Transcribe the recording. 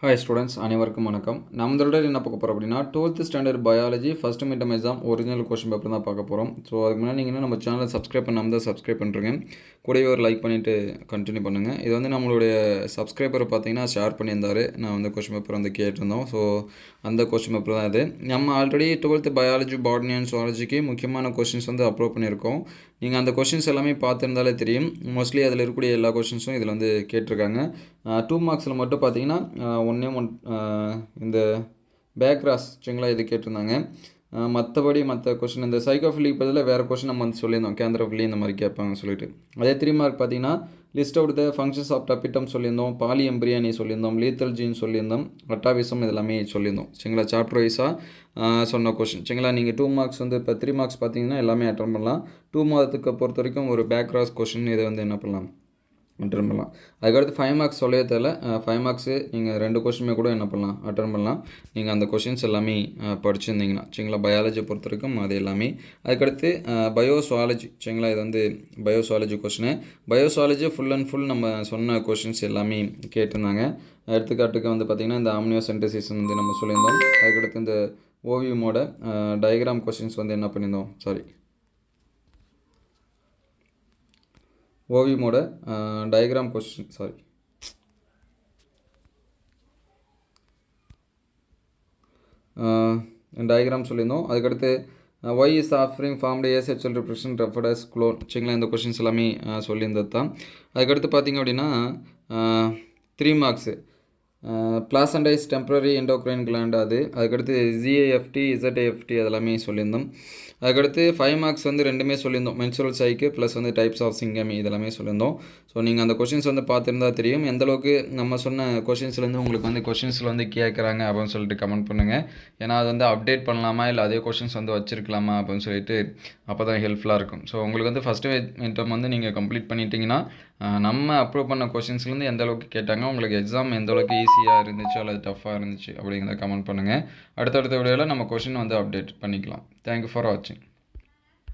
Hi students, அனைவருக்கும் வணக்கம். நம்மளோட என்ன பார்க்க போகிறோம் அப்படின்னா 12th standard biology first midterm exam original question paper தான் பார்க்க போகிறோம். ஸோ அதுக்கு முன்னாடி நீங்கள் நம்ம சேனலை சப்ஸ்கிரைப் பண்ணாமல் தான் சப்ஸ்கிரைப் பண்ணுறேங்க. கூடவே ஒரு லைக் பண்ணிவிட்டு கண்டினியூ பண்ணுங்கள். இது வந்து நம்மளுடைய சப்ஸ்கிரைபர் பார்த்தீங்கன்னா ஷேர் பண்ணியிருந்தார். நான் வந்து கொஸ்டின் பேப்பர் வந்து கேட்டிருந்தோம். ஸோ அந்த கொஸ்டின் பேப்பர் தான் இது. நம்ம already 12th biology, botany and சுவாலஜிக்கு முக்கியமான கொஸ்டின்ஸ் வந்து அப்லோட் பண்ணியிருக்கோம். நீங்கள் அந்த கொஸ்டின்ஸ் எல்லாமே பார்த்துருந்தாலே தெரியும். மோஸ்ட்லி அதில் இருக்கக்கூடிய எல்லா கொஸ்டின்ஸும் இதில் வந்து கேட்டிருக்காங்க. 2 மார்க்ஸில் மட்டும் பார்த்தீங்கன்னா ஒன்றே இந்த பேக்ராஸ் சரிங்களா, இது கேட்டிருந்தாங்க. மற்றபடி மற்ற கொஸ்டின் இந்த சைக்கோஃபிலிக்கு பதில் வேறு கொஸ்டின் நம்ம வந்து சொல்லியிருந்தோம். கேந்திரோஃபிலி இந்த மாதிரி கேட்பாங்கன்னு சொல்லிட்டு. அதே 3 மார்க் பார்த்தீங்கன்னா list out the functions of tapetum சொல்லியிருந்தோம், பாலி எம்பிரியானி சொல்லியிருந்தோம், லீத்தல் ஜீன் சொல்லியிருந்தோம், அட்டாவிசம் இதெல்லாமே சொல்லியிருந்தோம் சரிங்களா. சாப்டர் வைஸாக சொன்ன கொஸ்டின் சரிங்களா. நீங்கள் 2 மார்க்ஸ் வந்து இப்போ 3 மார்க்ஸ் பார்த்தீங்கன்னா எல்லாமே அட்டன் பண்ணலாம். 2 மார்க்குக்கு பொறுத்த வரைக்கும் ஒரு பேக்ராஸ் கொஸ்டின் இதை வந்து என்ன பண்ணலாம், அட்டன் பண்ணலாம். அதுக்கடுத்து 5 மார்க்ஸ் சொல்லவே தேவை. 5 மார்க்ஸு நீங்கள் 2 கொஸ்டினுமே கூட என்ன பண்ணலாம், அட்டன் பண்ணலாம். நீங்கள் அந்த கொஸ்டின்ஸ் எல்லாமே படிச்சிருந்தீங்கன்னா சரிங்களா. பயாலஜியை பொறுத்த வரைக்கும் அது எல்லாமே. அதுக்கடுத்து பயோசுவாலஜி சரிங்களா. இது வந்து பயோசுவாலஜி கொஸ்டின். பயோசுவாலஜி ஃபுல் அண்ட் ஃபுல் நம்ம சொன்ன கொஸ்டின்ஸ் எல்லாமே கேட்டிருந்தாங்க. எடுத்துக்காட்டுக்கு வந்து பார்த்திங்கன்னா இந்த ஆம்னியோசென்டசிஸ் வந்து நம்ம சொல்லியிருந்தோம். அதுக்கடுத்து இந்த ஓவியமோட டயக்ராம் கொஸ்டின்ஸ் வந்து என்ன பண்ணியிருந்தோம், ஓவியமோட டயக்ராம் கொஸ்டின் டயக்ராம் சொல்லியிருந்தோம். அதுக்கடுத்து why is offspring formed asexual reproduction referred as clone சரிங்களா. இந்த கொஸ்டின்ஸ் எல்லாமே சொல்லியிருந்தது தான். அதுக்கடுத்து பார்த்திங்க அப்படின்னா 3 மார்க்ஸு பிளாசண்டைஸ் டெம்பரரி எண்டோக்ரைன் கிளாண்ட் அதுக்கடுத்து ஜிஏஎஃப்டி, இசட்ஏஎஃப்டி அதெல்லாமே சொல்லியிருந்தோம். அதுக்கடுத்து 5 மார்க்ஸ் வந்து ரெண்டுமே சொல்லியிருந்தோம். மென்சுரல் சைக்கு ப்ளஸ் வந்து டைப்ஸ் ஆஃப் சிங்கமி இதெல்லாமே சொல்லியிருந்தோம். ஸோ நீங்கள் அந்த கொஷின்ஸ் வந்து பார்த்துருந்தா தெரியும் எந்தளவுக்கு நம்ம சொன்ன கொஷின்ஸ்லேருந்து உங்களுக்கு வந்து கொஷின்ஸில் வந்து கேட்குறாங்க அப்படின்னு சொல்லிட்டு கமெண்ட் பண்ணுங்கள். ஏன்னா அது வந்து அப்டேட் பண்ணலாமா இல்லை அதே கொஷின்ஸ் வந்து வச்சுருக்கலாமா அப்படின்னு சொல்லிட்டு அப்போ தான் ஹெல்ப்ஃபுல்லாக இருக்கும். ஸோ உங்களுக்கு வந்து ஃபஸ்ட்டு மிட்டம் வந்து நீங்கள் கம்ப்ளீட் பண்ணிட்டீங்கன்னா நம்ம அப்ரூவ் பண்ண கொஷின்ஸ்லேருந்து எந்த அளவுக்கு கேட்டாங்க, உங்களுக்கு எக்ஸாம் எந்த அளவுக்கு ஈஸியாக இருந்துச்சு அல்லது டஃப்பாக இருந்துச்சு அப்படிங்கிறத கமெண்ட் பண்ணுங்கள். அடுத்தடுத்த வீடியோவில் நம்ம கொஷின் வந்து அப்டேட் பண்ணிக்கலாம். தேங்க்யூ ஃபார் வாட்சிங்.